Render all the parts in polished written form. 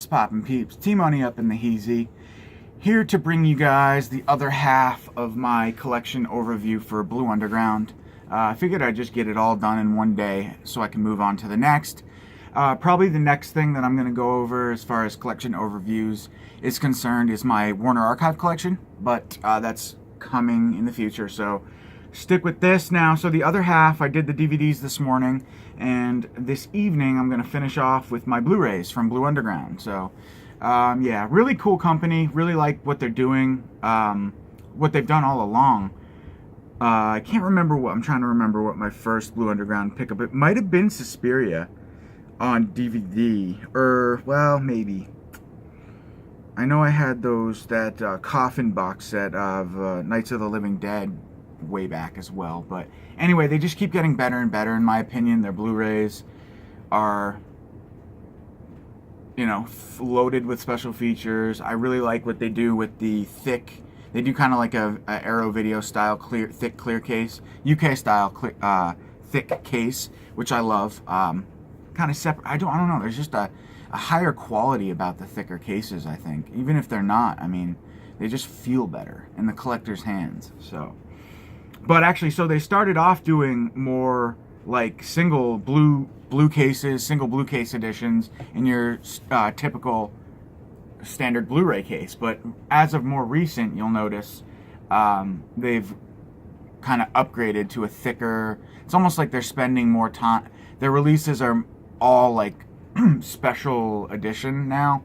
What's poppin', peeps? T-Money up in the heezy. Here to bring you guys the other half of my collection overview for Blue Underground. I figured I'd just get it all done in one day so I can move on to the next. Probably the next thing that I'm going to go over as far as collection overviews is concerned is my Warner Archive collection, but that's coming in the future, so stick with this now. So the other half, I did the DVDs this morning, and this evening I'm going to finish off with my Blu-Rays from Blue Underground. So yeah, really cool company, really like what they're doing, what they've done all along. I can't remember what, I'm trying to remember what my first Blue Underground pickup, it might have been Suspiria on DVD, or, well, maybe. I know I had that coffin box set of Nights of the Living Dead way back as well, but anyway, they just keep getting better and better in my opinion. Their Blu-rays are, you know, loaded with special features. I really like what they do with the thick, they do kind of like a Arrow Video style thick clear case, UK style thick case, which I love. Kind of separate, I don't know, there's just a higher quality about the thicker cases, I think. Even if they're not, I mean, they just feel better in the collector's hands. So, but actually, so they started off doing more like single blue cases, single blue case editions in your typical standard Blu-ray case. But as of more recent, you'll notice they've kind of upgraded to a thicker, it's almost like they're spending more time. Their releases are all like special edition now.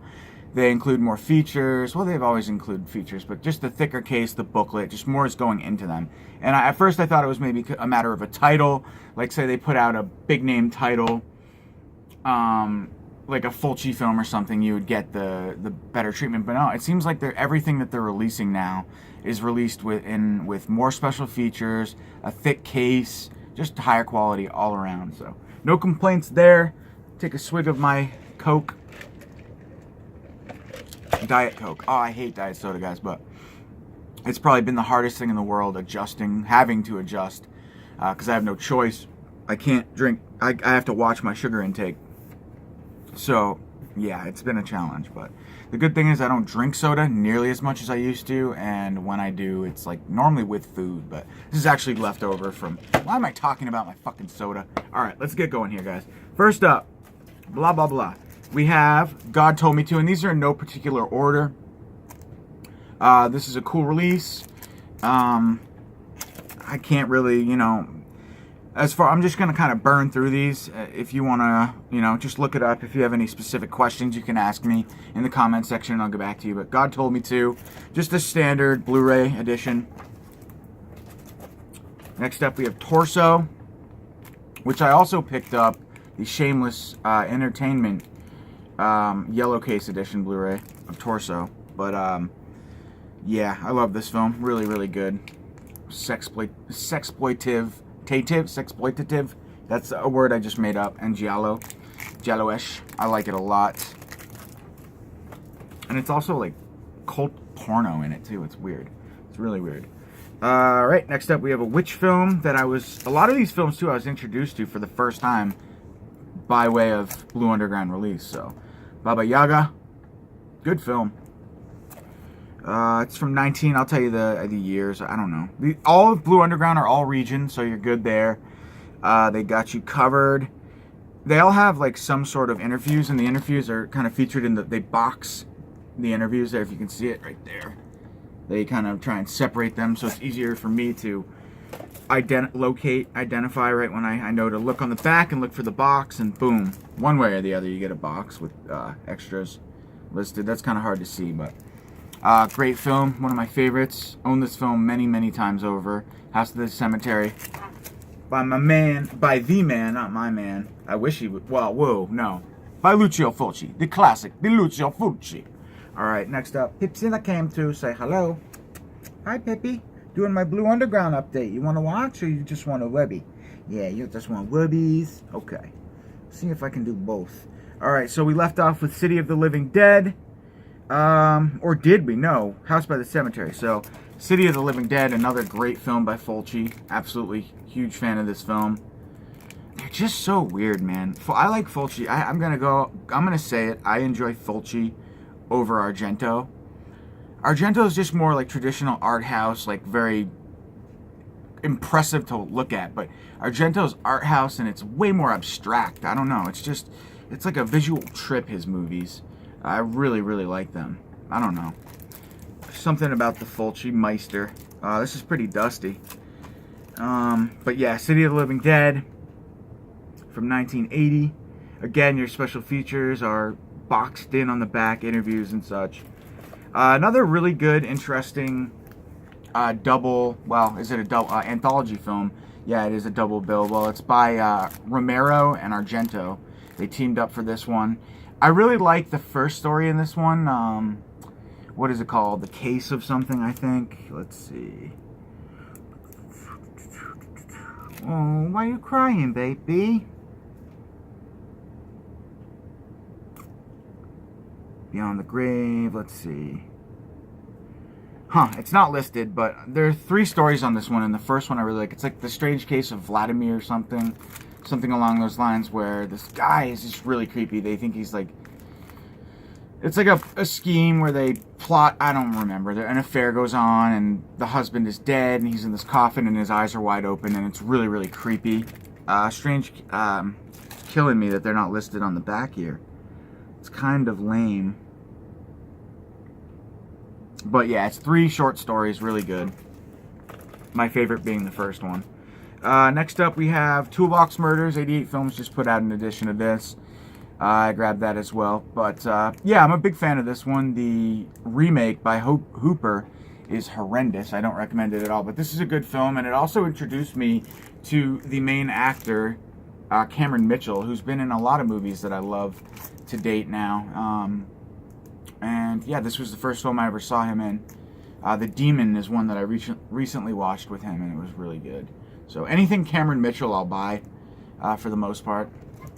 They include more features. Well, they've always included features, but just the thicker case, the booklet, just more is going into them. And at first I thought it was maybe a matter of a title, like say they put out a big name title, like a Fulci film or something, you would get the better treatment. But no, it seems like everything that they're releasing now is released with more special features, a thick case, just higher quality all around. So no complaints there. Take a swig of my Coke. Diet Coke. Oh, I hate diet soda, guys, but it's probably been the hardest thing in the world having to adjust, because I have no choice. I can't drink. I have to watch my sugar intake. So, yeah, it's been a challenge, but the good thing is I don't drink soda nearly as much as I used to, and when I do, it's like normally with food, but this is actually leftover from, why am I talking about my fucking soda? All right, let's get going here, guys. First up, blah, blah, blah. We have God Told Me To, and these are in no particular order. This is a cool release. I can't really, you know, I'm just going to kind of burn through these. If you want to, you know, just look it up. If you have any specific questions, you can ask me in the comment section and I'll get back to you. But God Told Me To, just a standard Blu-ray edition. Next up, we have Torso, which I also picked up, the Shameless Entertainment yellow case edition Blu-ray of Torso. But yeah, I love this film. Really, really good. Sexploitative. That's a word I just made up. And giallo-ish. I like it a lot. And it's also like cult porno in it too. It's weird. It's really weird. Alright, next up we have a witch film that a lot of these films too I was introduced to for the first time by way of Blue Underground release. So, Baba Yaga, good film. It's from I'll tell you the years, I don't know. All of Blue Underground are all region, so you're good there. They got you covered. They all have like some sort of interviews, and the interviews are kind of featured in they box the interviews there, if you can see it right there. They kind of try and separate them, so it's easier for me to identify right when I know to look on the back and look for the box, and boom, one way or the other you get a box with extras listed. That's kind of hard to see, but great film, one of my favorites. Owned this film many times over. House of the Cemetery by the man, not my man. I wish he would, well, whoa, no, by Lucio Fulci, the classic, the Lucio Fulci. All right, next up, Pipsina came to say hello. Hi, Pippi. Doing my Blue Underground update. You want to watch or you just want a webby? Yeah, you just want webbies. Okay. See if I can do both. Alright, so we left off with City of the Living Dead. Or did we? No. House by the Cemetery. So, City of the Living Dead, another great film by Fulci. Absolutely huge fan of this film. just so weird, man. I like Fulci. I'm gonna say it. I enjoy Fulci over Argento. Argento is just more like traditional art house, like very impressive to look at. But Argento's art house, and it's way more abstract. I don't know. It's like a visual trip, his movies. I really, really like them. I don't know. Something about the Fulci Meister. This is pretty dusty. But yeah, City of the Living Dead from 1980. Again, your special features are boxed in on the back, interviews and such. Another really good, interesting double, well, is it a double anthology film? Yeah, it is a double bill. Well, it's by Romero and Argento. They teamed up for this one. I really like the first story in this one. What is it called? The Case of something, I think. Let's see. Oh, why are you crying, baby? Beyond the Grave, let's see. It's not listed, but there are 3 stories on this one, and the first one I really like. It's like The Strange Case of Vladimir or something along those lines, where this guy is just really creepy. They think he's like, it's like a scheme where they plot, I don't remember, an affair goes on, and the husband is dead, and he's in this coffin, and his eyes are wide open, and it's really, really creepy. Strange, killing me that they're not listed on the back here. It's kind of lame. But yeah, it's 3 short stories, really good. My favorite being the first one. Next up we have Toolbox Murders. 88 Films just put out an edition of this. I grabbed that as well. But yeah, I'm a big fan of this one. The remake by Hooper is horrendous. I don't recommend it at all. But this is a good film, and it also introduced me to the main actor, Cameron Mitchell, who's been in a lot of movies that I love to date now. And yeah, this was the first film I ever saw him in. The Demon is one that I recently watched with him, and it was really good. So anything Cameron Mitchell I'll buy for the most part.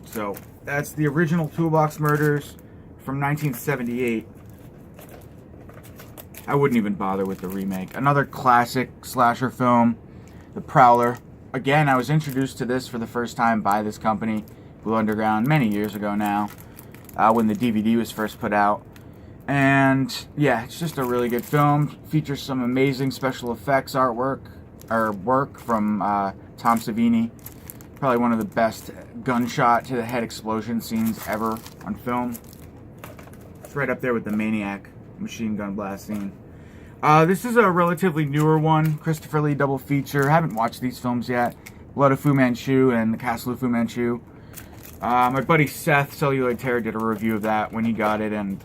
So that's the original Toolbox Murders from 1978. I wouldn't even bother with the remake. Another classic slasher film, The Prowler. Again, I was introduced to this for the first time by this company, Blue Underground, many years ago now, when the DVD was first put out. And yeah, it's just a really good film. Features some amazing special effects work from Tom Savini. Probably one of the best gunshot to the head explosion scenes ever on film. It's right up there with the Maniac machine gun blast scene. This is a relatively newer one, Christopher Lee double feature. I haven't watched these films yet. Blood of Fu Manchu and The Castle of Fu Manchu. My buddy Seth, Celluloid Terror, did a review of that when he got it, and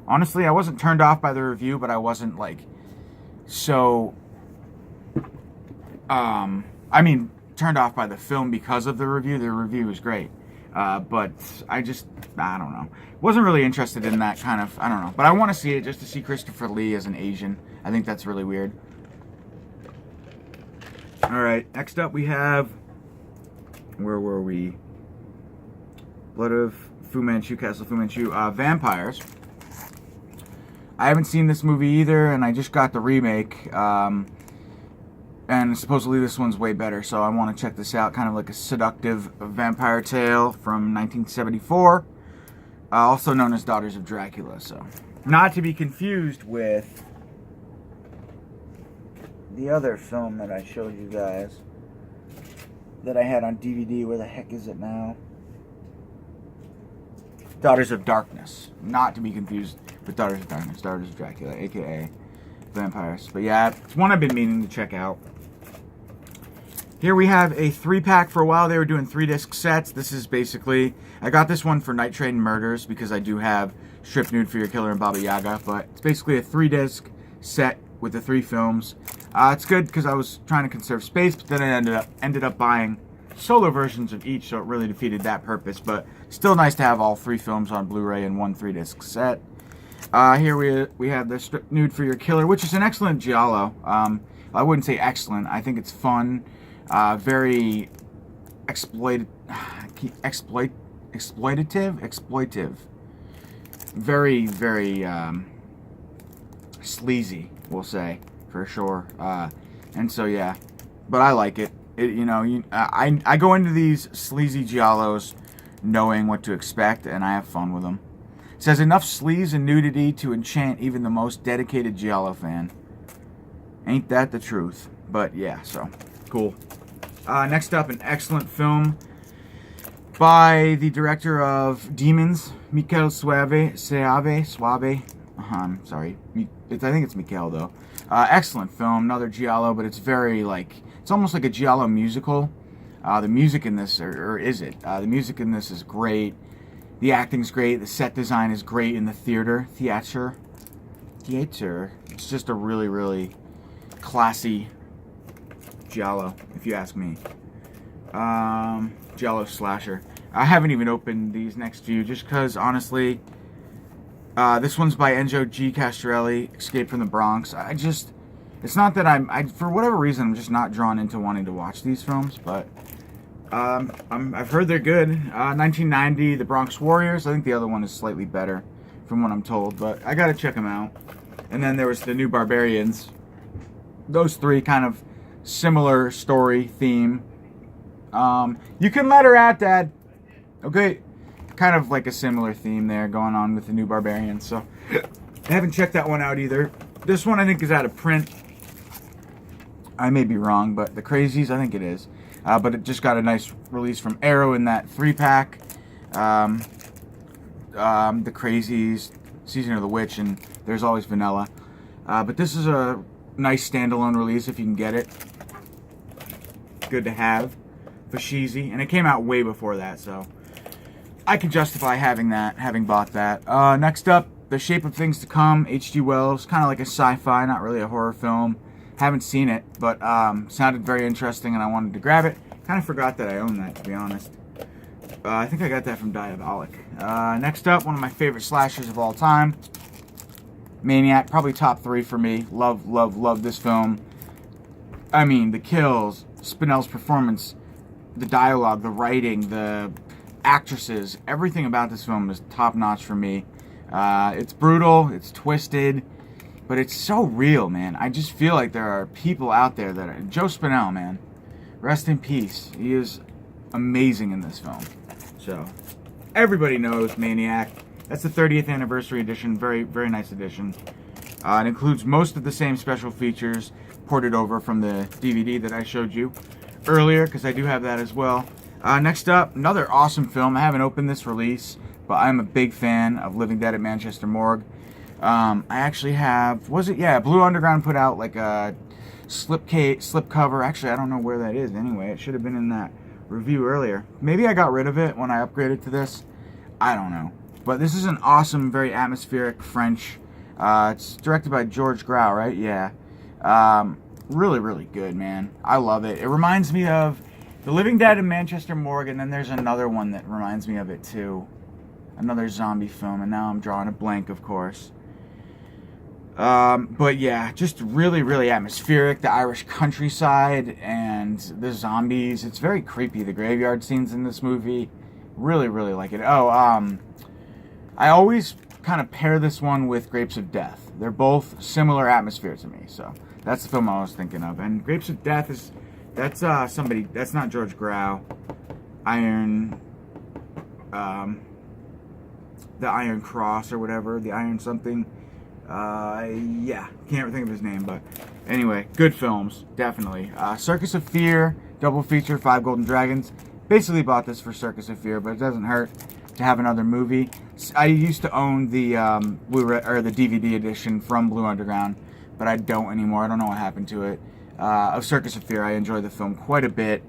honestly, I wasn't turned off by the review, but I wasn't like so. Turned off by the film because of the review. The review was great, but I don't know. Wasn't really interested in that kind of, I don't know. But I want to see it just to see Christopher Lee as an Asian. I think that's really weird. All right, next up we have, where were we? Blood of Fu Manchu, Castle of Fu Manchu, Vampires. I haven't seen this movie either, and I just got the remake. And supposedly this one's way better, so I want to check this out. Kind of like a seductive vampire tale from 1974, also known as Daughters of Dracula. So, not to be confused with the other film that I showed you guys that I had on DVD. Where the heck is it now? Daughters of Darkness. Not to be confused with Daughters of Darkness, Daughters of Dracula, aka Vampires. But yeah, it's one I've been meaning to check out. Here we have a 3-pack. For a while they were doing 3-disc sets. This is basically, I got this one for Night Train Murders because I do have Strip Nude for Your Killer and Baba Yaga, but it's basically a 3-disc set with the 3 films. It's good because I was trying to conserve space, but then I ended up buying solo versions of each, so it really defeated that purpose, but still nice to have all 3 films on Blu-ray in one 3-disc set. Here we have the Strip Nude for Your Killer, which is an excellent giallo. I wouldn't say excellent. I think it's fun. Very exploitive. Very, very sleazy, we'll say, for sure. And so, yeah. But I like it. I go into these sleazy giallos knowing what to expect, and I have fun with them. It says enough sleaze and nudity to enchant even the most dedicated giallo fan. Ain't that the truth? But yeah, so cool. Next up, an excellent film by the director of Demons, Mikel Suave. I'm sorry. I think it's Mikel, though. Excellent film, another giallo, but it's very, it's almost like a giallo musical. The music in this, or is it? The music in this is great. The acting's great. The set design is great in the theater. It's just a really, really classy giallo, if you ask me. Giallo slasher. I haven't even opened these next few, just because, honestly, this one's by Enzo G. Castrelli, Escape from the Bronx. It's not that for whatever reason, I'm just not drawn into wanting to watch these films, but I've heard they're good. 1990, The Bronx Warriors. I think the other one is slightly better, from what I'm told, but I gotta check them out. And then there was The New Barbarians. Those three kind of similar story theme. You can let her out, Dad. Okay, kind of like a similar theme there going on with The New Barbarians. So I haven't checked that one out either. This one I think is out of print. I may be wrong, but The Crazies, I think it is. But it just got a nice release from Arrow in that 3-pack. The Crazies, Season of the Witch, and There's Always Vanilla. But this is a nice standalone release if you can get it. Good to have. Fashizi. And it came out way before that, so I can justify having bought that. Next up, The Shape of Things to Come, H.G. Wells. Kind of like a sci-fi, not really a horror film. Haven't seen it, but sounded very interesting and I wanted to grab it. Kind of forgot that I owned that, to be honest. I think I got that from Diabolic. Next up, one of my favorite slashers of all time. Maniac, probably top 3 for me. Love this film. I mean, the kills, Spinell's performance, the dialogue, the writing, the actresses, everything about this film is top notch for me. It's brutal, it's twisted, but it's so real, man. I just feel like there are people out there that are... Joe Spinell, man. Rest in peace. He is amazing in this film. So, everybody knows Maniac. That's the 30th anniversary edition. Very, very nice edition. It includes most of the same special features ported over from the DVD that I showed you earlier, because I do have that as well. Next up, another awesome film. I haven't opened this release, but I'm a big fan of Living Dead at Manchester Morgue. I actually have, Blue Underground put out like a slip cover. Actually, I don't know where that is anyway. It should have been in that review earlier. Maybe I got rid of it when I upgraded to this. I don't know. But this is an awesome, very atmospheric French. It's directed by George Grau, right? Yeah. Really, really good, man. I love it. It reminds me of The Living Dead in Manchester Morgue, and then there's another one that reminds me of it too. Another zombie film, and now I'm drawing a blank, of course. But yeah, just really, really atmospheric. The Irish countryside and the zombies. It's very creepy. The graveyard scenes in this movie. Really, really like it. I always kind of pair this one with Grapes of Death. They're both similar atmosphere to me, so that's the film I was thinking of. And Grapes of Death that's not George Grau. The Iron Cross or whatever, the Iron something. Yeah, can't think of his name, but anyway, good films, definitely. Circus of Fear, double feature, 5 Golden Dragons. Basically bought this for Circus of Fear, but it doesn't hurt to have another movie. I used to own the Blu-ray or the DVD edition from Blue Underground, but I don't anymore. I don't know what happened to it. Of Circus of Fear, I enjoy the film quite a bit.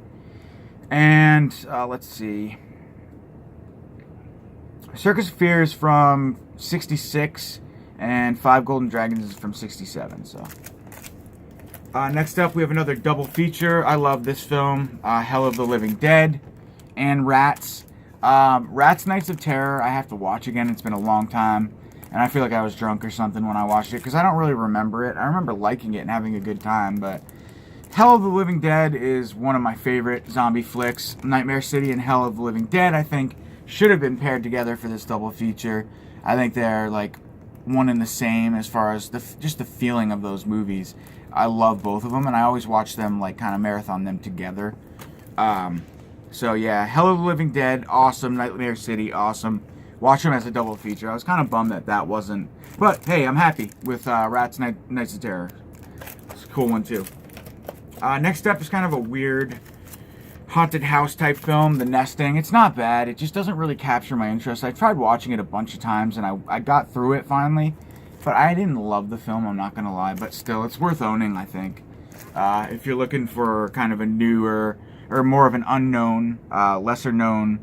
And let's see. Circus of Fear is from 66, and 5 Golden Dragons is from 67. So, next up, we have another double feature. I love this film, Hell of the Living Dead and Rats. Rats Nights of Terror, I have to watch again. It's been a long time, and I feel like I was drunk or something when I watched it, because I don't really remember it. I remember liking it and having a good time, but Hell of the Living Dead is one of my favorite zombie flicks. Nightmare City and Hell of the Living Dead, I think, should have been paired together for this double feature. I think they're, like, one and the same as far as just the feeling of those movies. I love both of them, and I always watch them, like, kind of marathon them together. So yeah, Hell of the Living Dead, awesome. Nightmare City, awesome. Watch them as a double feature. I was kind of bummed that wasn't, but hey, I'm happy with Rats Nights of Terror. It's a cool one too. Next up is kind of a weird haunted house type film, The Nesting. It's not bad. It just doesn't really capture my interest. I tried watching it a bunch of times, and I got through it finally. But I didn't love the film, I'm not going to lie. But still, it's worth owning, I think. If you're looking for kind of a newer, or more of an unknown, lesser known,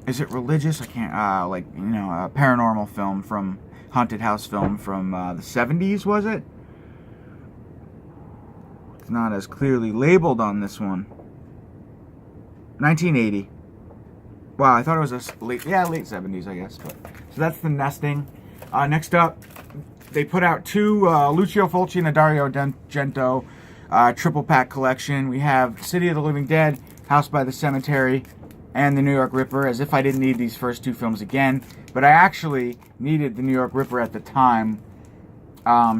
is it religious? I can't, like, you know, a paranormal film from, haunted house film from the 70s, was it? It's not as clearly labeled on this one. 1980. Wow, I thought it was a late 70s, I guess. But so that's The Nesting. Next up, they put out two Lucio Fulci and a Dario Argento triple pack collection. We have City of the Living Dead, House by the Cemetery, and The New York Ripper, as if I didn't need these first two films again. But I actually needed The New York Ripper at the time,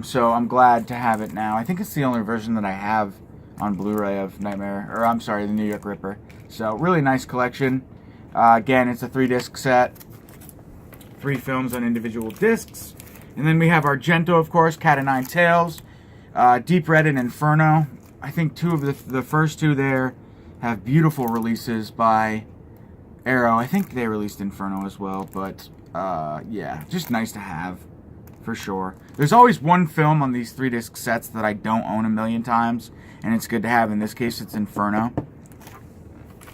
so I'm glad to have it now. I think it's the only version that I have on Blu-ray of The New York Ripper. So really nice collection. Again, it's a 3-disc set. 3 films on individual discs. And then we have Argento, of course, Cat o' Nine Tails, Deep Red, and Inferno. I think two of the first two there have beautiful releases by Arrow. I think they released Inferno as well, but yeah, just nice to have, for sure. There's always one film on these 3-disc sets that I don't own a million times, and it's good to have. In this case, it's Inferno.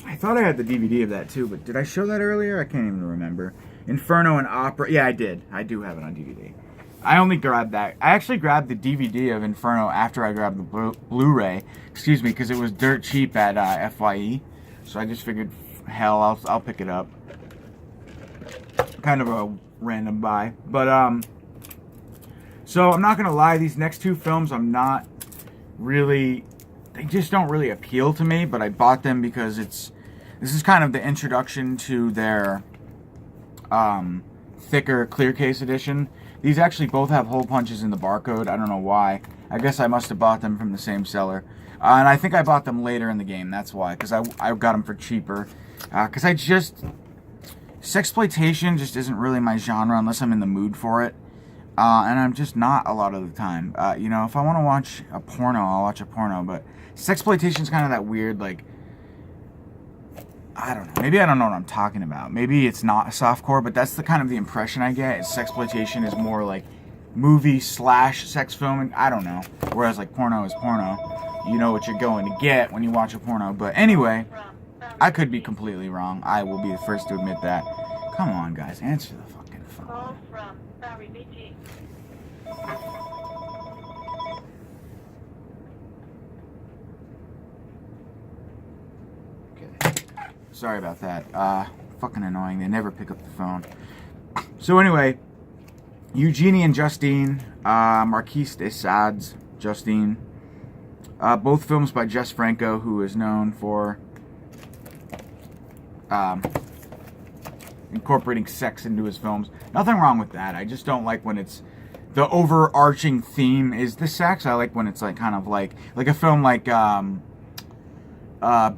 I thought I had the DVD of that too, but did I show that earlier? I can't even remember. Inferno and Opera. Yeah, I did. I do have it on DVD. I only grabbed that. I actually grabbed the DVD of Inferno after I grabbed the Blu-ray. Excuse me, because it was dirt cheap at FYE. So I just figured, hell, I'll pick it up. Kind of a random buy. But, so I'm not going to lie, these next two films I'm not really, they just don't really appeal to me, but I bought them because this is kind of the introduction to their thicker clear case edition. These actually both have hole punches in the barcode. I don't know why. I guess I must have bought them from the same seller. And I think I bought them later in the game. That's why. Because I got them for cheaper. Because sexploitation just isn't really my genre unless I'm in the mood for it. And I'm just not a lot of the time. You know, if I want to watch a porno, I'll watch a porno. But sexploitation is kind of that weird, like, I don't know. Maybe I don't know what I'm talking about. Maybe it's not softcore, but that's the kind of the impression I get. Sexploitation is more like movie / sex film, and I don't know. Whereas like porno is porno. You know what you're going to get when you watch a porno. But anyway, I could be completely wrong. I will be the first to admit that. Come on, guys, answer the fucking phone. Call from Barry BT. Sorry about that. Fucking annoying. They never pick up the phone. So anyway, Eugenie and Justine, Marquise de Sade's Justine. Both films by Jess Franco, who is known for incorporating sex into his films. Nothing wrong with that. I just don't like when it's the overarching theme is the sex. I like when it's like kind of like a film like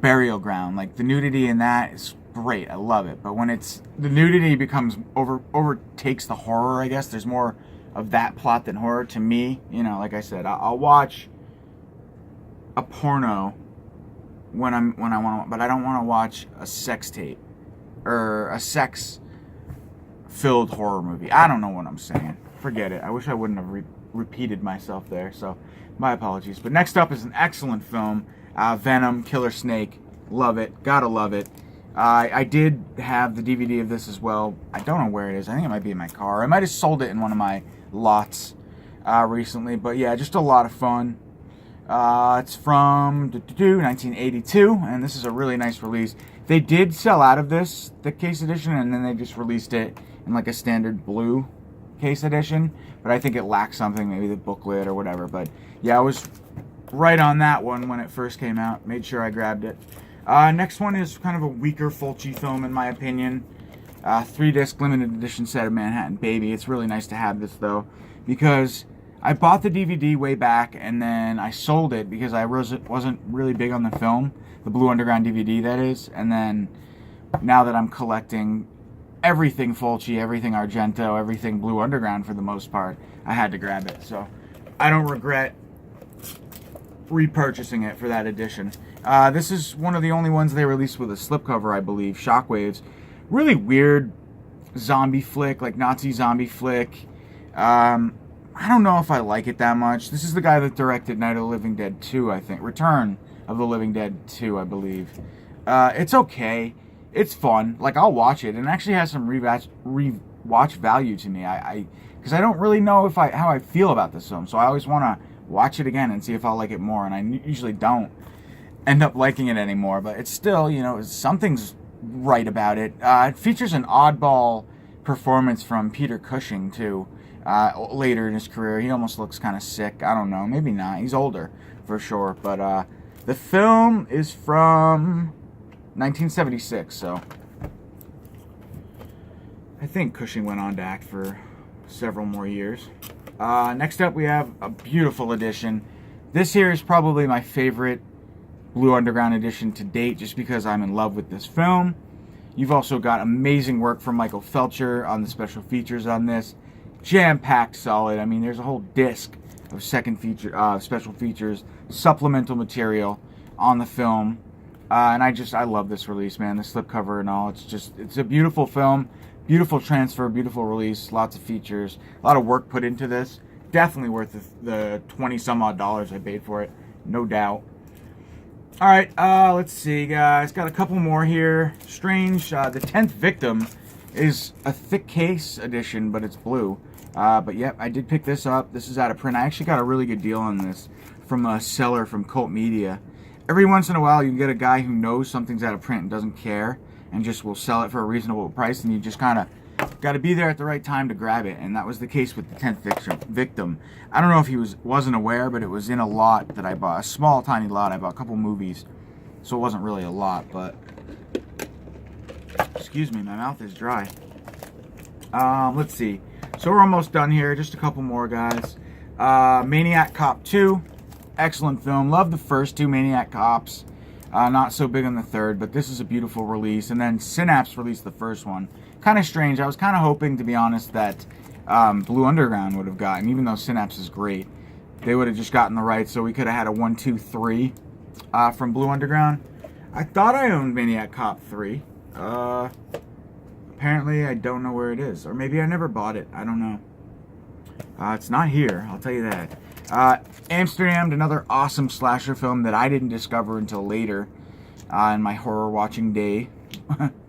Burial Ground. Like the nudity in that is great. I love it. But when it's the nudity becomes overtakes the horror, I guess there's more of that plot than horror to me. You know, like I said, I'll watch a porno when I want to, but I don't want to watch a sex tape or a sex filled horror movie. I don't know what I'm saying. Forget it. I wish I wouldn't have repeated myself there. So my apologies. But next up is an excellent film. Venom, Killer Snake, love it, gotta love it. I did have the DVD of this as well. I don't know where it is. I think it might be in my car. I might have sold it in one of my lots recently. But yeah, just a lot of fun. It's from 1982, and this is a really nice release. They did sell out of this, the case edition, and then they just released it in like a standard blue case edition. But I think it lacks something, maybe the booklet or whatever. But yeah, I was right on that one when it first came out. Made sure I grabbed it. Next one is kind of a weaker Fulci film in my opinion. 3-disc limited edition set of Manhattan Baby. It's really nice to have this though, because I bought the DVD way back and then I sold it because I wasn't really big on the film, the Blue Underground DVD that is, and then now that I'm collecting everything Fulci, everything Argento, everything Blue Underground for the most part, I had to grab it. So I don't regret repurchasing it for that edition. This is one of the only ones they released with a slipcover, I believe. Shockwaves. Really weird zombie flick, like Nazi zombie flick. I don't know if I like it that much. This is the guy that directed Night of the Living Dead 2, I think. Return of the Living Dead 2, I believe. It's okay. It's fun. Like, I'll watch it. And it actually has some rewatch value to me. Because I don't really know how I feel about this film. So I always want to watch it again and see if I'll like it more. And I usually don't end up liking it anymore. But it's still, you know, something's right about it. It features an oddball performance from Peter Cushing, too. Later in his career. He almost looks kind of sick. I don't know. Maybe not. He's older, for sure. But the film is from 1976, so I think Cushing went on to act for several more years. Next up, we have a beautiful edition. This here is probably my favorite Blue Underground edition to date, just because I'm in love with this film. You've also got amazing work from Michael Felcher on the special features on this. Jam-packed solid. I mean, there's a whole disc of special features, supplemental material on the film. And I love this release, man. The slipcover and all. It's a beautiful film. Beautiful transfer, beautiful release. Lots of features. A lot of work put into this. Definitely worth the 20 some odd dollars I paid for it. No doubt. Alright, let's see, guys. Got a couple more here. Strange. The 10th Victim is a thick case edition, but it's blue. But yep, I did pick this up. This is out of print. I actually got a really good deal on this from a seller from Cult Media. Every once in a while, you can get a guy who knows something's out of print and doesn't care and just will sell it for a reasonable price, and you just kind of got to be there at the right time to grab it. And that was the case with the 10th Victim. I don't know if he wasn't aware, but it was in a lot that I bought. A small, tiny lot. I bought a couple movies, so it wasn't really a lot, but excuse me, my mouth is dry. Let's see. So we're almost done here. Just a couple more, guys. Maniac Cop 2. Excellent film. Love the first two Maniac Cops. Not so big on the third, but this is a beautiful release. And then Synapse released the first one. Kind of strange. I was kind of hoping, to be honest, that Blue Underground would have gotten, even though Synapse is great, they would have just gotten the rights, so we could have had a 1, 2, 3 from Blue Underground. I thought I owned Maniac Cop 3. Apparently, I don't know where it is. Or maybe I never bought it. I don't know. It's not here, I'll tell you that. Amsterdam, another awesome slasher film that I didn't discover until later in my horror watching day,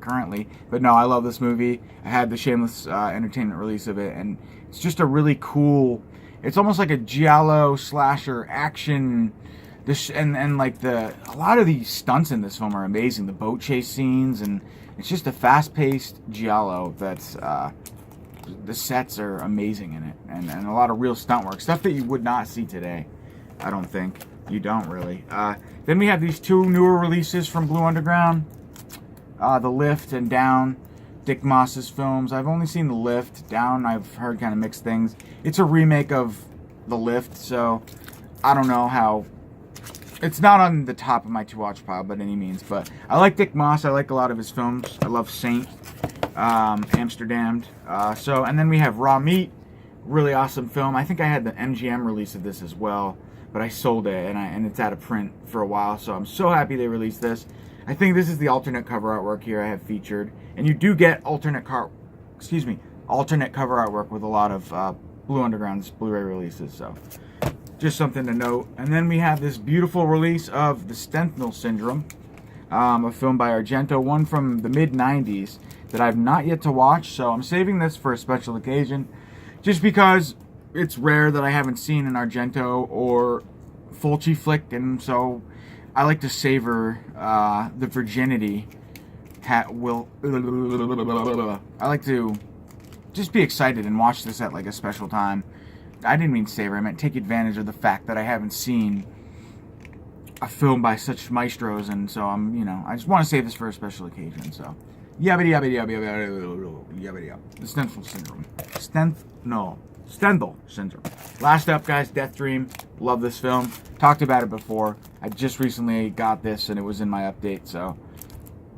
currently. But no, I love this movie. I had the Shameless Entertainment release of it, and it's just a really cool... It's almost like a giallo slasher action... And like a lot of these stunts in this film are amazing. The boat chase scenes, and it's just a fast-paced giallo that's the sets are amazing in it, and a lot of real stunt work, stuff that you would not see today. I don't think you don't really. Then we have these two newer releases from Blue Underground, The Lift and Down, Dick Moss's films. I've only seen The Lift. Down, I've heard kind of mixed things. It's a remake of The Lift, so I don't know how. It's not on the top of my to-watch pile by any means, but I like Dick Moss. I like a lot of his films. I love Saint, Amsterdam. And then we have Raw Meat, really awesome film. I think I had the MGM release of this as well, but I sold it, and it's out of print for a while, so I'm so happy they released this. I think this is the alternate cover artwork here I have featured, and you do get alternate cover artwork with a lot of Blue Underground's Blu-ray releases, so just something to note. And then we have this beautiful release of The Stenthnal Syndrome, a film by Argento, one from the mid-90s that I've not yet to watch, so I'm saving this for a special occasion, just because it's rare that I haven't seen an Argento or Fulci flick, and so I like to savor the virginity. I like to just be excited and watch this at like a special time. I didn't mean savor, I meant take advantage of the fact that I haven't seen a film by such maestros, and so I just want to save this for a special occasion, so Yabba yabba yabba yabba yabba yabba. The Stendhal syndrome. Stendhal syndrome. Last up, guys, Death Dream. Love this film. Talked about it before. I just recently got this and it was in my update, so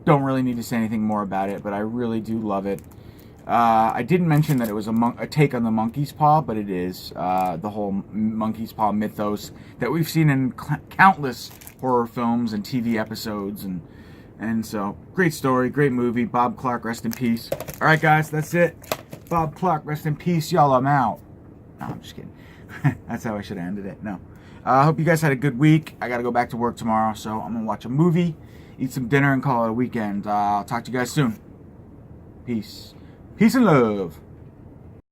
don't really need to say anything more about it, but I really do love it. I didn't mention that it was a take on the monkey's paw, but it is. The whole monkey's paw mythos that we've seen in countless horror films and TV episodes, and so great story, great movie. Bob Clark, rest in peace. All right, guys, that's it. Bob Clark, rest in peace. Y'all, I'm out. No, I'm just kidding. That's how I should have ended it. No. I hope you guys had a good week. I got to go back to work tomorrow, so I'm going to watch a movie, eat some dinner, and call it a weekend. I'll talk to you guys soon. Peace. Peace and love.